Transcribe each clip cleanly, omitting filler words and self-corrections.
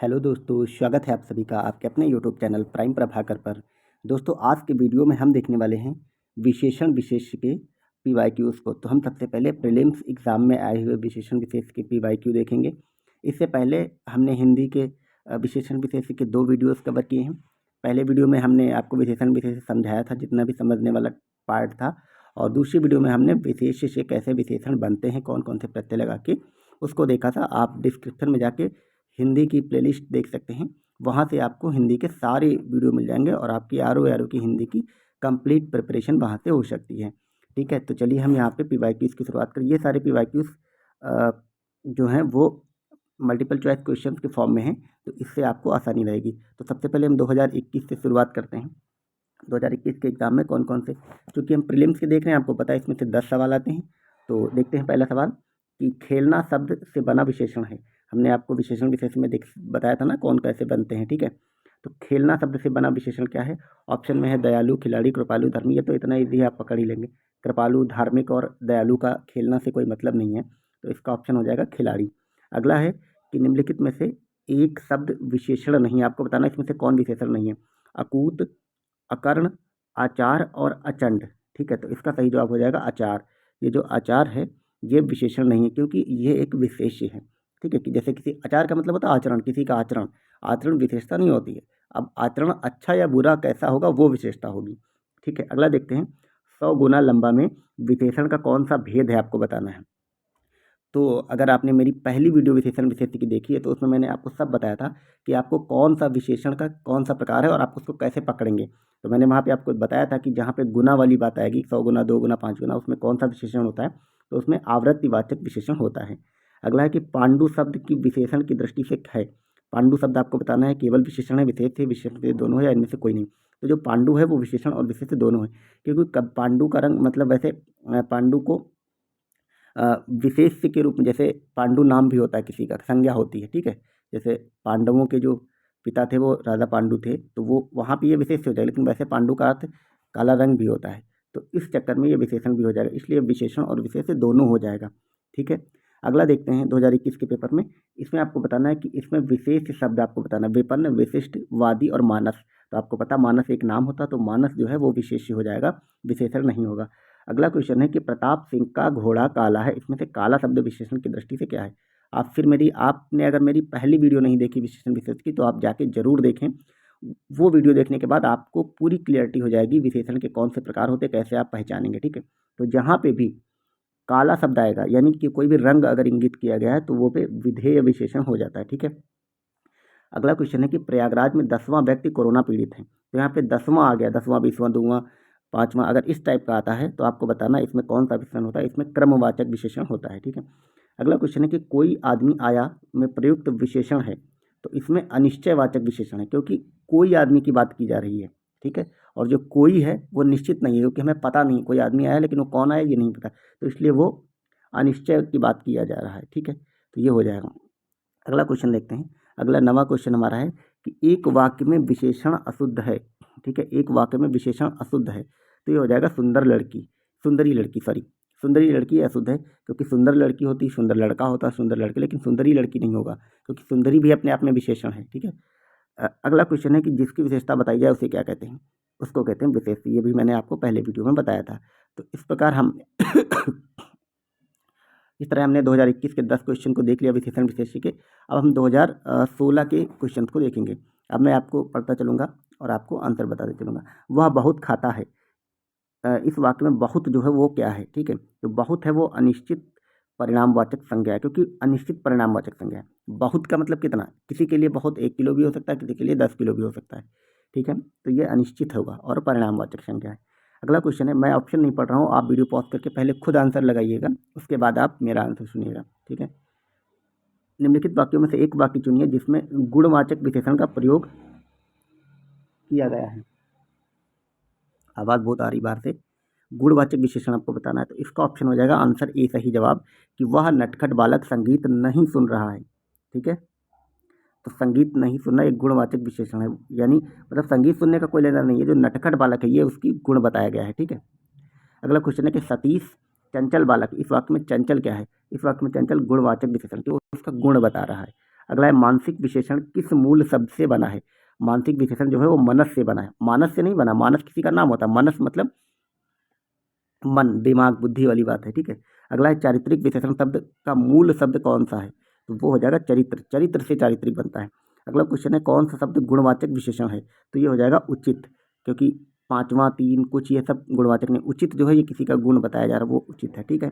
Hello दोस्तों, स्वागत है आप सभी का आपके अपने यूट्यूब चैनल प्राइम प्रभाकर पर। दोस्तों, आज के वीडियो में हम देखने वाले हैं विशेषण विशेष के पीवाईक्यूज़ को। तो हम सबसे पहले प्रीलिम्स एग्ज़ाम में आए हुए विशेषण विशेष के पीवाईक्यू देखेंगे। इससे पहले हमने हिंदी के विशेषण विशेष के 2 वीडियोज़ कवर किए हैं। पहले वीडियो में हमने आपको विशेषण विशेष समझाया था, जितना भी समझने वाला पार्ट था, और दूसरी वीडियो में हमने विशेष से कैसे विशेषण बनते हैं, कौन कौन से प्रत्यय लगा के, उसको देखा था। आप डिस्क्रिप्शन में जाके हिंदी की प्लेलिस्ट देख सकते हैं, वहाँ से आपको हिंदी के सारे वीडियो मिल जाएंगे और आपकी आर की हिंदी की कंप्लीट प्रिपरेशन वहाँ से हो सकती है। ठीक है, तो चलिए हम यहाँ पे पीवाईक्यूज़ की शुरुआत करें। ये सारे पीवाईक्यूज़ जो हैं वो मल्टीपल चॉइस क्वेश्चन के फॉर्म में हैं, तो इससे आपको आसानी रहेगी। तो सबसे पहले हम 2021 से शुरुआत करते हैं। 2021 के एग्ज़ाम में कौन कौन से, चूँकि हम प्रीलिम्स के देख रहे हैं, आपको पता है इसमें से 10 सवाल आते हैं। तो देखते हैं पहला सवाल कि खेलना शब्द से बना विशेषण है। हमने आपको विशेषण विशेष में बताया था ना कौन कैसे बनते हैं। ठीक है, तो खेलना शब्द से बना विशेषण क्या है? ऑप्शन में है दयालु, खिलाड़ी, कृपालु, धर्मी। ये तो इतना ईजी है, आप पकड़ ही लेंगे। कृपालु, धार्मिक और दयालु का खेलना से कोई मतलब नहीं है, तो इसका ऑप्शन हो जाएगा खिलाड़ी। अगला है कि निम्नलिखित में से एक शब्द विशेषण नहीं है, आपको बताना इसमें से कौन विशेषण नहीं है। अकूत, अकर्ण, आचार और अचंड। ठीक है, तो इसका सही जवाब हो जाएगा आचार। ये जो आचार है ये विशेषण नहीं है, क्योंकि ये एक विशेष्य है। ठीक है, कि जैसे किसी आचार का मतलब होता है आचरण, किसी का आचरण, आचरण विशेषता नहीं होती है। अब आचरण अच्छा या बुरा कैसा होगा वो विशेषता होगी। ठीक है, अगला देखते हैं। 100 गुना लंबा में विशेषण का कौन सा भेद है, आपको बताना है। तो अगर आपने मेरी पहली वीडियो विशेषण विशेष की देखी है, तो उसमें मैंने आपको सब बताया था कि आपको कौन सा विशेषण का कौन सा प्रकार है और आप उसको कैसे पकड़ेंगे। तो मैंने वहाँ पे आपको बताया था कि जहाँ पे गुना वाली बात आएगी, 100 गुना, 2 गुना, 5 गुना, उसमें कौन सा विशेषण होता है, तो उसमें आवृत्तिवाचक विशेषण होता है। अगला है कि पांडु शब्द की विशेषण की दृष्टि से है। पांडु शब्द आपको बताना है केवल विशेषण है, विशेष है, विशेषण से दोनों है, या इनमें से कोई नहीं। तो जो पांडु है वो विशेषण और विशेष से दोनों है, क्योंकि पांडु का रंग मतलब वैसे पांडु को विशेष्य के रूप में, जैसे पांडु नाम भी होता है किसी का, संज्ञा होती है। ठीक है, जैसे पांडवों के जो पिता थे वो राजा पांडु थे, तो वो वहाँ पे ये विशेष्य हो जाएगा, लेकिन वैसे पांडु का अर्थ काला रंग भी होता है, तो इस चक्कर में ये विशेषण भी हो जाएगा, इसलिए विशेषण और विशेष्य दोनों हो जाएगा। ठीक है, अगला देखते हैं 2021 के पेपर में। इसमें आपको बताना है कि इसमें विशेष शब्द आपको बताना है, विपन्न, विशिष्ट, वादी और मानस। तो आपको पता मानस एक नाम होता, तो मानस जो है वो विशेष्य हो जाएगा, विशेषण नहीं होगा। अगला क्वेश्चन है कि प्रताप सिंह का घोड़ा काला है, इसमें से काला शब्द विशेषण की दृष्टि से क्या है? आपने अगर मेरी पहली वीडियो नहीं देखी विशेषण विशेष की, तो आप जाके जरूर देखें। वो वीडियो देखने के बाद आपको पूरी क्लियरिटी हो जाएगी विशेषण के कौन से प्रकार होते, कैसे आप पहचानेंगे। ठीक है, तो जहाँ पे भी काला शब्द आएगा, यानी कि कोई भी रंग अगर इंगित किया गया है, तो वो पे विधेय विशेषण हो जाता है। ठीक है, अगला क्वेश्चन है कि प्रयागराज में 10वां व्यक्ति कोरोना पीड़ित है। तो यहाँ पे 10वां आ गया, 10वां, 20वां, 2वां, 5वां, अगर इस टाइप का आता है तो आपको बताना है इसमें कौन सा विशेषण होता है। इसमें क्रमवाचक विशेषण होता है। ठीक है, अगला क्वेश्चन है कि कोई आदमी आया में प्रयुक्त विशेषण है। तो इसमें अनिश्चयवाचक विशेषण है, क्योंकि कोई आदमी की बात की जा रही है। ठीक है, और जो कोई है वो निश्चित नहीं है, क्योंकि हमें पता नहीं कोई आदमी आया है, लेकिन वो कौन आया ये नहीं पता, तो इसलिए वो अनिश्चय की बात किया जा रहा है। ठीक है, तो ये हो जाएगा। अगला क्वेश्चन देखते हैं। अगला नवा क्वेश्चन हमारा है कि एक वाक्य में विशेषण अशुद्ध है। ठीक है, एक वाक्य में विशेषण अशुद्ध है, तो ये हो जाएगा सुंदर लड़की, सुंदरी लड़की, सॉरी, सुंदरी लड़की अशुद्ध है, क्योंकि सुंदर लड़की होती, सुंदर लड़का होता, सुंदर लड़के, लेकिन सुंदरी लड़की नहीं होगा, क्योंकि सुंदरी भी अपने आप में विशेषण है। ठीक है, अगला क्वेश्चन है कि जिसकी विशेषता बताई जाए उसे क्या कहते हैं? उसको कहते हैं विशेष। ये भी मैंने आपको पहले वीडियो में बताया था। तो इस प्रकार हम इस तरह हमने 2021 के 10 क्वेश्चन को देख लिया विशेषण विशेष्य के। अब हम 2016 के क्वेश्चन को देखेंगे। अब मैं आपको पढ़ता चलूँगा और आपको आंसर बताते चलूँगा। वह बहुत खाता है। इस वाक्य में बहुत जो है वो क्या है? ठीक है, तो बहुत है वो अनिश्चित परिणामवाचक संज्ञा है, क्योंकि अनिश्चित परिणामवाचक संज्ञा है। बहुत का मतलब कितना? किसी के लिए बहुत 1 किलो भी हो सकता है, किसी के लिए 10 किलो भी हो सकता है। ठीक है, तो ये अनिश्चित होगा और परिणामवाचक संज्ञा है। अगला क्वेश्चन है, मैं ऑप्शन नहीं पढ़ रहा हूँ, आप वीडियो पॉज करके पहले खुद आंसर लगाइएगा, उसके बाद आप मेरा आंसर सुनिएगा। ठीक है, निम्नलिखित वाक्यों में से एक वाक्य चुनिए जिसमें गुणवाचक विशेषण का प्रयोग किया गया है। आवाज़ बहुत आ रही बाहर से। गुणवाचक विशेषण आपको बताना है, तो इसका ऑप्शन हो जाएगा आंसर ए सही जवाब, कि वह नटखट बालक संगीत नहीं सुन रहा है। ठीक है, तो संगीत नहीं सुनना एक गुणवाचक विशेषण है, यानी मतलब संगीत सुनने का कोई लेना नहीं है, जो नटखट बालक है ये उसकी गुण बताया गया है। ठीक है, अगला क्वेश्चन है कि सतीश चंचल बालक, इस वाक्य में चंचल क्या है? इस वाक्य में चंचल गुणवाचक विशेषण, क्यों? उसका गुण बता रहा है। अगला है मानसिक विशेषण किस मूल शब्द से बना है। मानसिक विशेषण जो है वो मनस से बना है, मानस से नहीं बना, मानस किसी का नाम होता है, मनस मतलब मन, दिमाग, बुद्धि वाली बात है, ठीक है। अगला है चारित्रिक विशेषण शब्द का मूल शब्द कौन सा है, तो वो हो जाएगा चरित्र, चरित्र से चारित्रिक बनता है। अगला क्वेश्चन है कौन सा शब्द गुणवाचक विशेषण है, तो ये हो जाएगा उचित, क्योंकि पाँचवा, तीन, कुछ, ये सब गुणवाचक नहीं, उचित जो है ये किसी का गुण बताया जा रहा है, वो उचित है, ठीक है।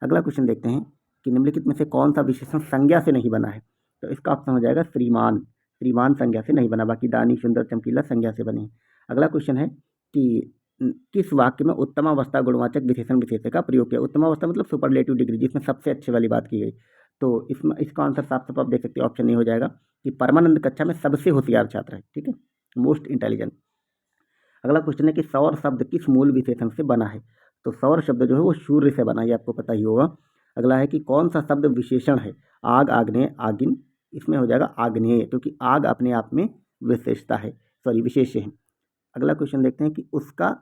अगला क्वेश्चन देखते हैं कि निम्नलिखित में से कौन सा विशेषण संज्ञा से नहीं बना है, तो इसका ऑप्शन हो जाएगा श्रीमान, श्रीमान संज्ञा से नहीं बना, बाकी दानी, सुंदर, चमकीला संज्ञा से बने। अगला क्वेश्चन है कि किस वाक्य में उत्तमावस्था गुणवाचक विशेषण विशेष्य का प्रयोग किया। उत्तमावस्था मतलब सुपरलेटिव डिग्री, जिसमें सबसे अच्छे वाली बात की गई। तो इसमें इसका आंसर साफ साफ आप देख सकते हैं, ऑप्शन नहीं हो जाएगा कि परमानंद कक्षा में सबसे होशियार छात्र है, ठीक है, मोस्ट इंटेलिजेंट। अगला क्वेश्चन है कि सौर शब्द किस मूल विशेषण से बना है, तो सौर शब्द जो है वो सूर्य से बना है, ये आपको पता ही होगा। अगला है कि कौन सा शब्द विशेषण है, आग, आग्नेय, आगिन, इसमें हो जाएगा आग्नेय, क्योंकि आग अपने आप में विशेषता है, सॉरी विशेष है। अगला क्वेश्चन देखते हैं कि उसका,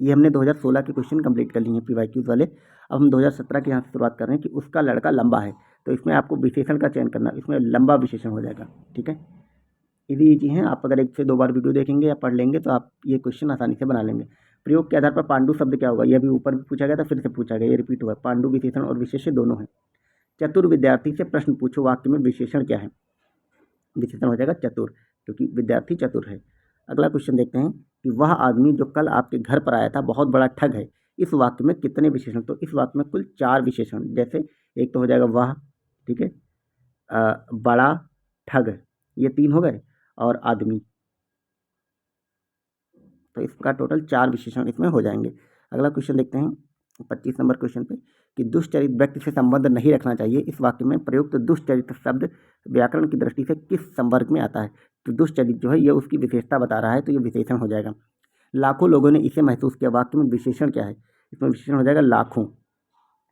ये हमने 2016 के क्वेश्चन कंप्लीट कर लिए हैं पीवाईक्यूज वाले। अब हम 2017 के यहाँ से शुरुआत कर रहे हैं कि उसका लड़का लंबा है, तो इसमें आपको विशेषण का चयन करना, इसमें लंबा विशेषण हो जाएगा, ठीक है। इजी हैं, आप अगर एक से दो बार वीडियो देखेंगे या पढ़ लेंगे तो आप ये क्वेश्चन आसानी से बना लेंगे। प्रयोग के आधार पर पांडु शब्द क्या होगा, ये भी ऊपर भी पूछा गया था, फिर से पूछा गया, ये रिपीट हुआ, पांडु विशेषण और विशेष्य दोनों है। चतुर विद्यार्थी से प्रश्न पूछो, वाक्य में विशेषण क्या है, विशेषण हो जाएगा चतुर, क्योंकि विद्यार्थी चतुर है। अगला क्वेश्चन देखते हैं कि वह आदमी जो कल आपके घर पर आया था बहुत बड़ा ठग है, इस वाक्य में कितने विशेषण, तो इस वाक्य में कुल 4 विशेषण, जैसे एक तो हो जाएगा वह, ठीक है, बड़ा, ठग, ये 3 हो गए, और आदमी, तो इसका टोटल 4 विशेषण इसमें हो जाएंगे। अगला क्वेश्चन देखते हैं 25 नंबर क्वेश्चन पे कि दुष्चरित व्यक्ति से संबंध नहीं रखना चाहिए, इस वाक्य में प्रयुक्त दुष्चरित शब्द व्याकरण की दृष्टि से किस संवर्ग में आता है, तो दुष्चरित जो है ये उसकी विशेषता बता रहा है, तो ये विशेषण हो जाएगा। लाखों लोगों ने इसे महसूस किया, वाक्य में विशेषण क्या है, इसमें विशेषण हो जाएगा लाखों।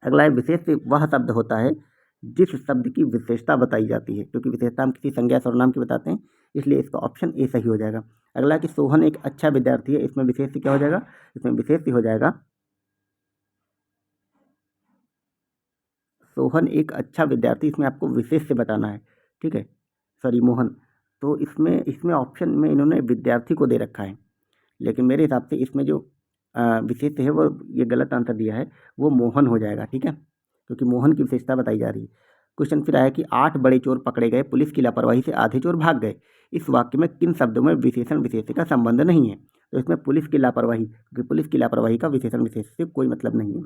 अगला है विशेष वह शब्द होता है जिस शब्द की विशेषता बताई जाती है, क्योंकि विशेषता हम किसी संज्ञा सर्वनाम की बताते हैं, इसलिए इसका ऑप्शन ए सही हो जाएगा। अगला कि सोहन एक अच्छा विद्यार्थी है, इसमें विशेष क्या हो जाएगा, इसमें विशेष हो जाएगा सोहन एक अच्छा विद्यार्थी, इसमें आपको विशेष से बताना है, ठीक है, सॉरी मोहन, तो इसमें इसमें ऑप्शन में इन्होंने विद्यार्थी को दे रखा है, लेकिन मेरे हिसाब से इसमें जो विशेष है वो, ये गलत आंसर दिया है, वो मोहन हो जाएगा, ठीक है, क्योंकि मोहन की विशेषता बताई जा रही है। क्वेश्चन फिर आया कि 8 बड़े चोर पकड़े गए, पुलिस की लापरवाही से आधे चोर भाग गए, इस वाक्य में किन शब्दों में विशेषण विशेष का संबंध नहीं है, तो इसमें पुलिस की लापरवाही, क्योंकि पुलिस की लापरवाही का विशेषण विशेष से कोई मतलब नहीं है।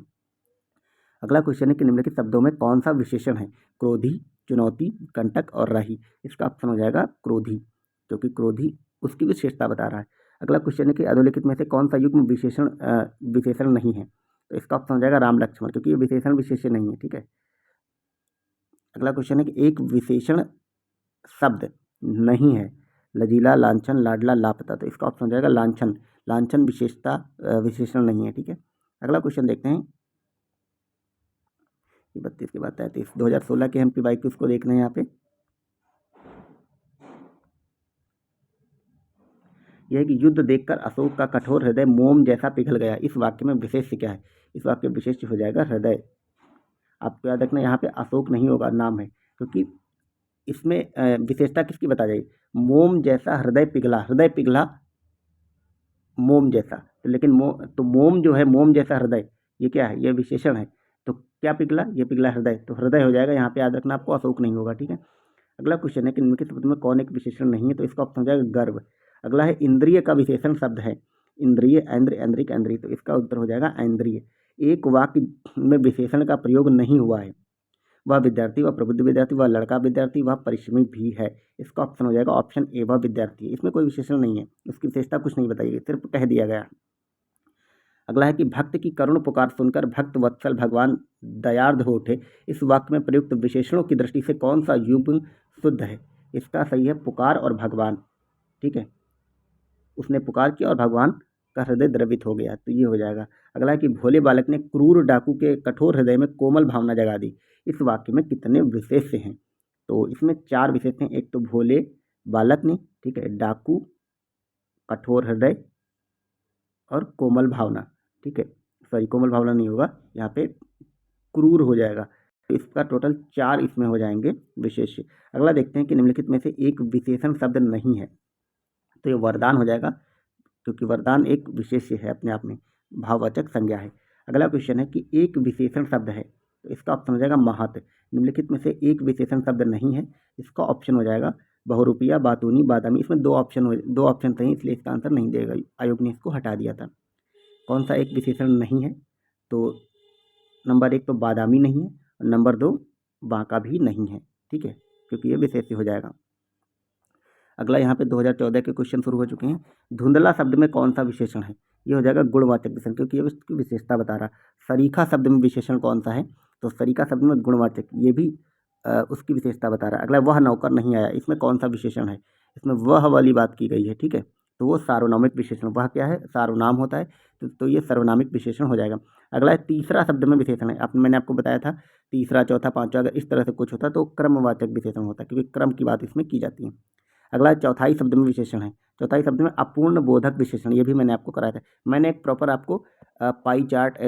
अगला क्वेश्चन है कि निम्नलिखित शब्दों में कौन सा विशेषण है, क्रोधी, चुनौती, कंटक और राही, इसका ऑप्शन हो जाएगा क्रोधी, क्योंकि क्रोधी उसकी विशेषता बता रहा है। अगला क्वेश्चन है कि अधोलिखित में से कौन सा युग्म विशेषण नहीं है, तो इसका ऑप्शन हो जाएगा राम लक्ष्मण, क्योंकि ये विशेषण विशेष्य नहीं है, ठीक है। अगला क्वेश्चन है कि एक विशेषण शब्द नहीं है, लजीला, लांछन, लाडला, लापता, तो इसका ऑप्शन हो जाएगा लांछन, लांछन विशेषता विशेषण नहीं है, ठीक है। अगला क्वेश्चन देखते हैं 32 के बाद 33, 2016 के हम पीवाईक्यूज को देख रहे हैं यहाँ पे। यह है कि युद्ध देखकर अशोक का कठोर हृदय मोम जैसा पिघल गया, इस वाक्य में विशेष्य क्या है, इस वाक्य में विशेष्य हो जाएगा हृदय। आपको याद रखना यहाँ पे अशोक नहीं होगा, नाम है, क्योंकि इसमें विशेषता किसकी बता जाएगी, मोम जैसा हृदय पिघला, हृदय पिघला मोम जैसा, तो लेकिन तो मोम जो है, मोम जैसा हृदय, ये क्या है, ये विशेषण है, तो क्या पिघला, ये पिघला हृदय, तो हृदय हो जाएगा, यहाँ पे याद रखना आपको, अशोक नहीं होगा, ठीक है। अगला क्वेश्चन है कि निम्नलिखित शब्द में कौन एक विशेषण नहीं है, तो इसका ऑप्शन हो जाएगा गर्व। अगला है इंद्रिय का विशेषण शब्द है, इंद्रिय, ऐन्द्र, ऐन्द्रिक, ऐन्द्रिय, तो इसका उत्तर हो जाएगा ऐन्द्रिय। एक वाक्य में विशेषण का प्रयोग नहीं हुआ है, वह विद्यार्थी, वह प्रबुद्ध विद्यार्थी, वह लड़का विद्यार्थी, वह परिश्रमी भी है, इसका ऑप्शन हो जाएगा ऑप्शन ए, वह विद्यार्थी है, इसमें कोई विशेषण नहीं है, उसकी विशेषता कुछ नहीं बताई गई, सिर्फ कह दिया गया। अगला है कि भक्त की करुण पुकार सुनकर भक्त वत्सल भगवान दयार्द हो उठे, इस वाक्य में प्रयुक्त विशेषणों की दृष्टि से कौन सा युग्म शुद्ध है, इसका सही है पुकार और भगवान, ठीक है, उसने पुकार किया और भगवान का हृदय द्रवित हो गया, तो ये हो जाएगा। अगला है कि भोले बालक ने क्रूर डाकू के कठोर हृदय में कोमल भावना जगा दी, इस वाक्य में कितने विशेष्य हैं, तो इसमें 4 विशेष्य हैं, एक तो भोले बालक ने, ठीक है, डाकू, कठोर हृदय और कोमल भावना, ठीक है, सॉरी कोमल भावना नहीं होगा यहाँ पे, क्रूर हो जाएगा, तो इसका टोटल 4 इसमें हो जाएंगे विशेष्य। अगला देखते हैं कि निम्नलिखित में से एक विशेषण शब्द नहीं है, तो ये वरदान हो जाएगा, क्योंकि वरदान एक विशेष्य है अपने आप में, भाववाचक संज्ञा है। अगला क्वेश्चन है कि एक विशेषण शब्द है, तो इसका ऑप्शन हो जाएगा महत। निम्नलिखित में से एक विशेषण शब्द नहीं है, इसका ऑप्शन हो जाएगा बहुरूपिया, बातूनी, बादामी। इसमें दो ऑप्शन थे, इसलिए इसका आंसर नहीं देगा, आयोग ने इसको हटा दिया था। कौन सा एक विशेषण नहीं है? तो नंबर 1 तो बादामी नहीं है, और नंबर 2 बांका भी नहीं है, ठीक है, क्योंकि ये विशेष्य हो जाएगा। अगला यहाँ पे 2014 के क्वेश्चन शुरू हो चुके हैं। धुंधला शब्द में कौन सा विशेषण है? ये हो जाएगा गुणवाचक विशेषण, क्योंकि ये उसकी विशेषता बता रहा। सरीखा शब्द में विशेषण कौन सा है? तो सरीखा शब्द में गुणवाचक, ये भी उसकी विशेषता बता रहा है। अगला वह नौकर नहीं आया, इसमें कौन सा विशेषण है? इसमें वह वाली बात की गई है, ठीक है, तो वो सार्वनामिक विशेषण। वह क्या है? सार्वनाम होता है, तो ये सर्वनामिक विशेषण हो जाएगा। अगला है तीसरा शब्द में विशेषण है। मैंने आपको बताया था तीसरा, चौथा, पांचवा, अगर इस तरह से कुछ होता तो क्रमवाचक विशेषण होता, क्योंकि क्रम की बात इसमें की जाती है। अगला चौथाई शब्द में विशेषण है। चौथाई शब्द में अपूर्ण बोधक विशेषण, ये भी मैंने आपको कराया था। मैंने एक प्रॉपर आपको पाई चार्ट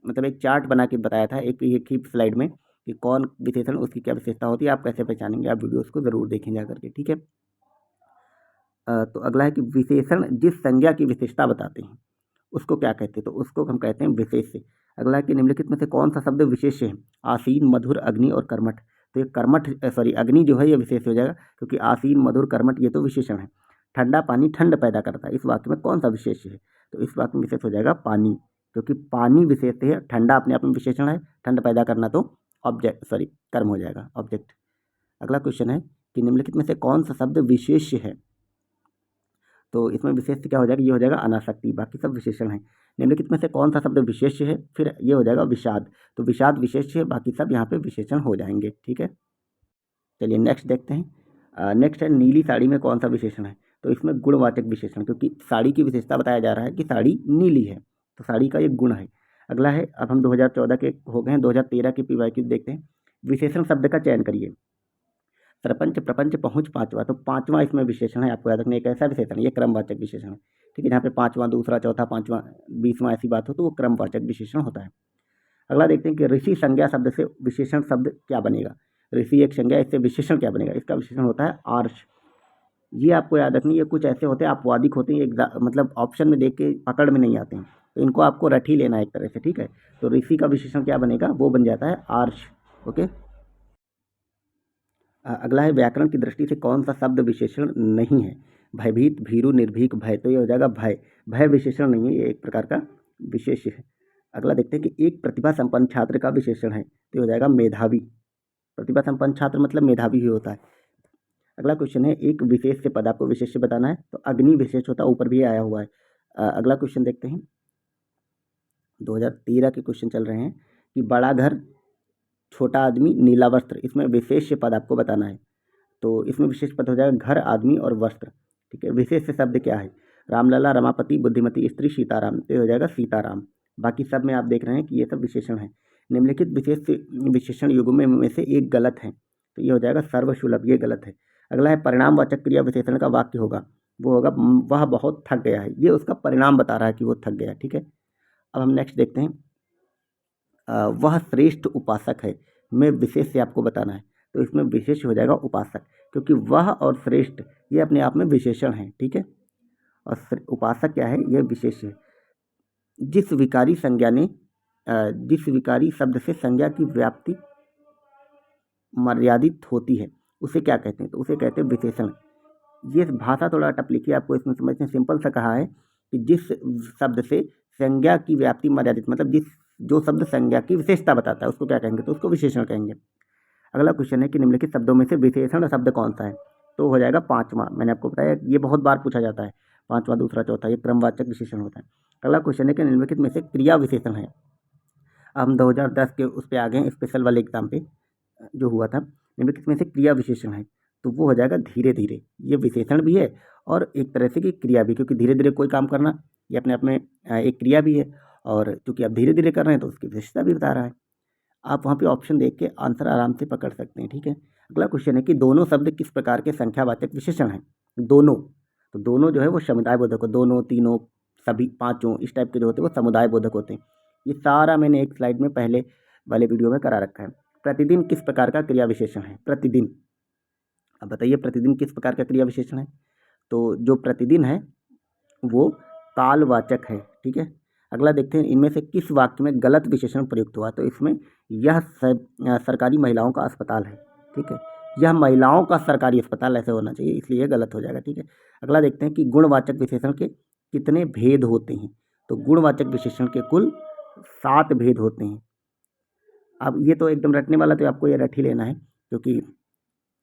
मतलब एक चार्ट बना के बताया था एक ही स्लाइड में कि कौन विशेषण, उसकी क्या विशेषता होती है, आप कैसे पहचानेंगे। आप वीडियोस को ज़रूर देखें जा करके, ठीक है। तो अगला है कि विशेषण जिस संज्ञा की विशेषता बताते हैं उसको क्या कहते हैं? तो उसको हम कहते हैं विशेष्य। अगला है कि निम्नलिखित में से कौन सा शब्द विशेष्य है? आसीन, मधुर, अग्नि और कर्मठ। तो ये कर्मठ अग्नि जो है ये विशेष हो जाएगा, क्योंकि आसीन, मधुर, कर्मठ ये तो विशेषण है। ठंडा पानी ठंड पैदा करता है, इस वाक्य में कौन सा विशेष्य है? तो इस वाक्य में विशेष हो जाएगा पानी, क्योंकि पानी विशेष है, ठंडा अपने आप में विशेषण है, ठंड पैदा करना तो कर्म हो जाएगा, ऑब्जेक्ट। अगला क्वेश्चन है कि निम्नलिखित में से कौन सा शब्द विशेष्य है? तो इसमें विशेष्य क्या हो जाएगा? ये हो जाएगा अनासक्ति, बाकी सब विशेषण है। निम्नलिखित में से कौन सा शब्द विशेष्य है? फिर ये हो जाएगा विषाद, तो विषाद विशेष्य है, बाकी सब यहाँ पे विशेषण हो जाएंगे, ठीक है। चलिए नेक्स्ट देखते हैं। नेक्स्ट है नीली साड़ी में कौन सा विशेषण है? तो इसमें गुणवाचक विशेषण, क्योंकि साड़ी की विशेषता बताया जा रहा है कि साड़ी नीली है, तो साड़ी का एक गुण है। अगला है, अब हम 2014 के हो गए हैं, 2013 के PYQ देखते हैं। विशेषण शब्द का चयन करिए। सरपंच, प्रपंच, पहुँच, पांचवा, तो पांचवा इसमें विशेषण है, आपको याद रखना एक ऐसा विशेषण है, ये क्रमवाचक विशेषण है, ठीक है। जहाँ पे पांचवा, दूसरा, चौथा, पांचवा, 20वां ऐसी बात हो तो वो क्रमवाचक विशेषण होता है। अगला देखते हैं कि ऋषि संज्ञा शब्द से विशेषण शब्द क्या बनेगा? ऋषि एक संज्ञा, इससे विशेषण क्या बनेगा? इसका विशेषण होता है आर्ष। ये आपको याद रखनी, ये कुछ ऐसे होते हैं अपवादिक होते हैं, मतलब ऑप्शन में देख के पकड़ में नहीं आते हैं, तो इनको आपको रट ही लेना है एक तरह से, ठीक है। तो ऋषि का विशेषण क्या बनेगा? वो बन जाता है आर्ष, ओके। अगला है व्याकरण की दृष्टि से कौन सा शब्द विशेषण नहीं है? भयभीत, भीरु, निर्भीक, भय, तो ये हो जाएगा भय। भय विशेषण नहीं है, ये एक प्रकार का विशेष्य है। अगला देखते हैं कि एक प्रतिभा संपन्न छात्र का विशेषण है, तो ये हो जाएगा मेधावी। प्रतिभा संपन्न छात्र मतलब मेधावी ही होता है। अगला क्वेश्चन है एक विशेष से पद, आपको विशेष्य बताना है, तो अग्नि विशेष होता है, ऊपर भी आया हुआ है। अगला क्वेश्चन देखते हैं, 2013 के क्वेश्चन चल रहे हैं कि बड़ा घर, छोटा आदमी, नीला वस्त्र, इसमें विशेष पद आपको बताना है। तो इसमें विशेष पद हो जाएगा घर, आदमी और वस्त्र, ठीक है। विशेष शब्द क्या है? रामलला, रमापति, बुद्धिमती स्त्री, सीताराम, तो ये हो जाएगा सीताराम। बाकी सब में आप देख रहे हैं कि ये सब विशेषण है। निम्नलिखित विशेषण युग्म में से एक गलत है, तो ये हो जाएगा सर्वसुलभ, ये गलत है। अगला है परिणामवाचक क्रिया विशेषण का वाक्य होगा, वो होगा वह बहुत थक गया है, ये उसका परिणाम बता रहा है कि वो थक गया, ठीक है। अब हम नेक्स्ट देखते हैं, वह श्रेष्ठ उपासक है, में विशेष से आपको बताना है, तो इसमें विशेष हो जाएगा उपासक, क्योंकि वह और श्रेष्ठ ये अपने आप में विशेषण हैं, ठीक है। और उपासक क्या है? ये विशेष है। जिस विकारी शब्द से संज्ञा की व्याप्ति मर्यादित होती है उसे क्या कहते हैं? तो उसे कहते हैं विशेषण। ये भाषा थोड़ा टफ लिखी है, आपको इसमें समझने सिंपल सा कहा है कि जिस शब्द से संज्ञा की व्याप्ति मर्यादित, मतलब जो शब्द संज्ञा की विशेषता बताता है उसको क्या कहेंगे? तो उसको विशेषण कहेंगे। अगला क्वेश्चन है कि निम्नलिखित शब्दों में से विशेषण शब्द कौन सा है? तो हो जाएगा पांचवा, मैंने आपको बताया ये बहुत बार पूछा जाता है, पांचवा, दूसरा, चौथा, ये क्रमवाचक विशेषण होता है। अगला क्वेश्चन है कि निम्नलिखित में से क्रिया विशेषण है। अब हम 2010 के उस पर आ गए, स्पेशल वाले एग्जाम पे जो हुआ था। निम्नलिखित में से क्रिया विशेषण है, तो वो हो जाएगा धीरे धीरे, ये विशेषण भी है और एक तरह से की क्रिया भी, क्योंकि धीरे धीरे कोई काम करना ये अपने आप में एक क्रिया भी है, और चूँकि आप धीरे धीरे कर रहे हैं तो उसकी विशेषता भी बता रहा है। आप वहाँ पे ऑप्शन देख के आंसर आराम से पकड़ सकते हैं, ठीक है। अगला क्वेश्चन है कि दोनों शब्द किस प्रकार के संख्यावाचक विशेषण हैं? दोनों, तो दोनों जो है वो समुदाय बोधक हो, दोनों, तीनों, सभी, पांचों, इस टाइप के जो होते हैं वो समुदाय बोधक होते हैं। ये सारा मैंने एक स्लाइड में पहले वाले वीडियो में करा रखा है। प्रतिदिन किस प्रकार का क्रिया विशेषण है? प्रतिदिन, अब बताइए प्रतिदिन किस प्रकार का क्रिया विशेषण है? तो जो प्रतिदिन है वो कालवाचक है, ठीक है। अगला देखते हैं, इनमें से किस वाक्य में गलत विशेषण प्रयुक्त हुआ? तो इसमें यह सरकारी महिलाओं का अस्पताल है, ठीक है। यह महिलाओं का सरकारी अस्पताल ऐसे होना चाहिए, इसलिए यह गलत हो जाएगा, ठीक है। अगला देखते हैं कि गुणवाचक विशेषण के कितने भेद होते हैं? तो गुणवाचक विशेषण के कुल 7 भेद होते हैं। अब ये तो एकदम रटने वाला, तो आपको ये रट ही लेना है, क्योंकि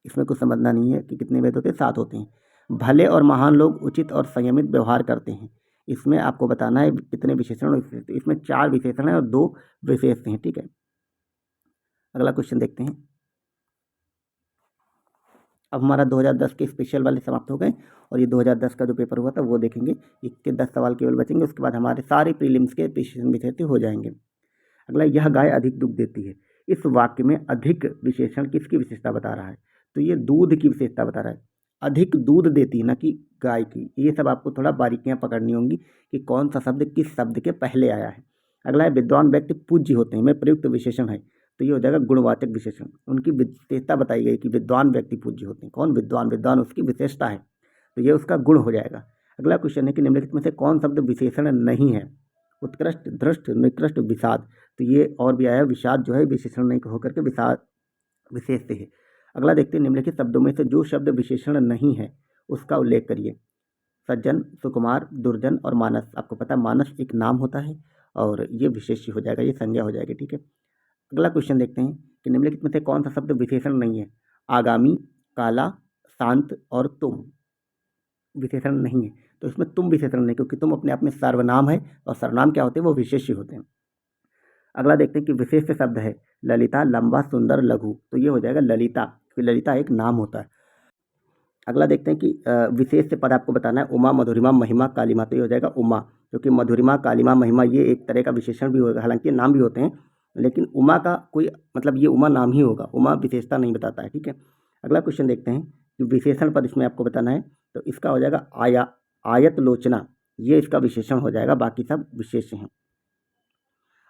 इसमें कुछ समझना नहीं है कि कितने भेद होते हैं, 7 होते हैं। भले और महान लोग उचित और संयमित व्यवहार करते हैं, इसमें आपको बताना है कितने विशेषण। इसमें 4 विशेषण हैं और 2 विशेष हैं, ठीक है। अगला क्वेश्चन देखते हैं। अब हमारा 2010 के स्पेशल वाले समाप्त हो गए और ये 2010 का जो पेपर हुआ था वो देखेंगे। इसके 10 सवाल केवल बचेंगे, उसके बाद हमारे सारे प्रीलिम्स के विशेषण विषय हो जाएंगे। अगला, यह गाय अधिक दूध देती है, इस वाक्य में अधिक विशेषण किसकी विशेषता बता रहा है? तो ये दूध की विशेषता बता रहा है, अधिक दूध देती है, ना कि गाय की। ये सब आपको थोड़ा बारीकियां पकड़नी होंगी कि कौन सा शब्द किस शब्द के पहले आया है। अगला है, विद्वान व्यक्ति पूज्य होते हैं में प्रयुक्त विशेषण है, तो ये हो जाएगा गुणवाचक विशेषण। उनकी विशेषता बताई गई कि विद्वान व्यक्ति पूज्य होते हैं। कौन विद्वान? विद्वान उसकी विशेषता है, तो ये उसका गुण हो जाएगा। अगला क्वेश्चन है कि निम्नलिखित में से कौन शब्द विशेषण नहीं है? उत्कृष्ट, धृष्ट, निकृष्ट, विषाद, तो ये और भी आया, विषाद जो है विशेषण नहीं होकर के विषाद विशेष से है। अगला देखते हैं, निम्नलिखित शब्दों में से जो शब्द विशेषण नहीं है उसका उल्लेख करिए। सज्जन, सुकुमार, दुर्जन और मानस। आपको पता है मानस एक नाम होता है और ये विशेष्य हो जाएगा, ये संज्ञा हो जाएगी, ठीक है। अगला क्वेश्चन देखते हैं कि निम्नलिखित में से कौन सा शब्द विशेषण नहीं है? आगामी, काला, शांत और तुम विशेषण नहीं है, तो इसमें तुम विशेषण नहीं, क्योंकि तुम अपने आप में सर्वनाम है और सर्वनाम क्या होते हैं? वो विशेष्य होते हैं। अगला देखते हैं कि विशेष शब्द है ललिता, लंबा, सुंदर, लघु, तो ये हो जाएगा ललिता, क्योंकि ललिता एक नाम होता है। अगला देखते हैं कि विशेष से पद आपको बताना है, उमा, मधुरिमा, महिमा, कालिमा, तो ये हो जाएगा उमा, क्योंकि मधुरिमा, कालिमा, महिमा ये एक तरह का विशेषण भी होगा, हालांकि ये नाम भी होते हैं, लेकिन उमा का कोई मतलब ये उमा नाम ही होगा, उमा विशेषता नहीं बताता है, ठीक है। अगला क्वेश्चन देखते हैं कि विशेषण पद इसमें आपको बताना है, तो इसका हो जाएगा आयत लोचना, ये इसका विशेषण हो जाएगा, बाकी सब विशेष हैं।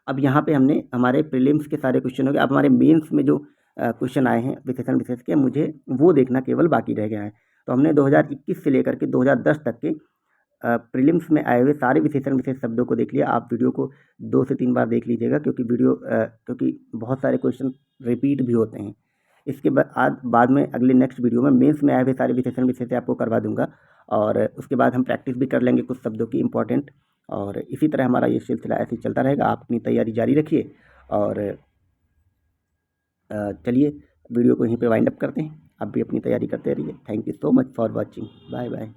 अब यहाँ पे हमने हमारे प्रीलिम्स के सारे क्वेश्चन हो गए। अब हमारे मेंस में जो क्वेश्चन आए हैं विशेषण विशेष के, मुझे वो देखना केवल बाकी रह गया है। तो हमने 2021 से लेकर के 2010 तक के प्रीलिम्स में आए हुए सारे विशेषण विशेष शब्दों को देख लिया। आप वीडियो को 2 से 3 बार देख लीजिएगा, क्योंकि क्योंकि बहुत सारे क्वेश्चन रिपीट भी होते हैं। इसके बाद में अगले नेक्स्ट वीडियो में मेंस में आए हुए सारे विशेषण विशेष आपको करवा दूंगा, और उसके बाद हम प्रैक्टिस भी कर लेंगे कुछ शब्दों की इंपॉर्टेंट, और इसी तरह हमारा ये सिलसिला ऐसे ही चलता रहेगा। आप अपनी तैयारी जारी रखिए, और चलिए वीडियो को यहीं पे वाइंड अप करते हैं। आप भी अपनी तैयारी करते रहिए। Thank you so much for watching. Bye bye.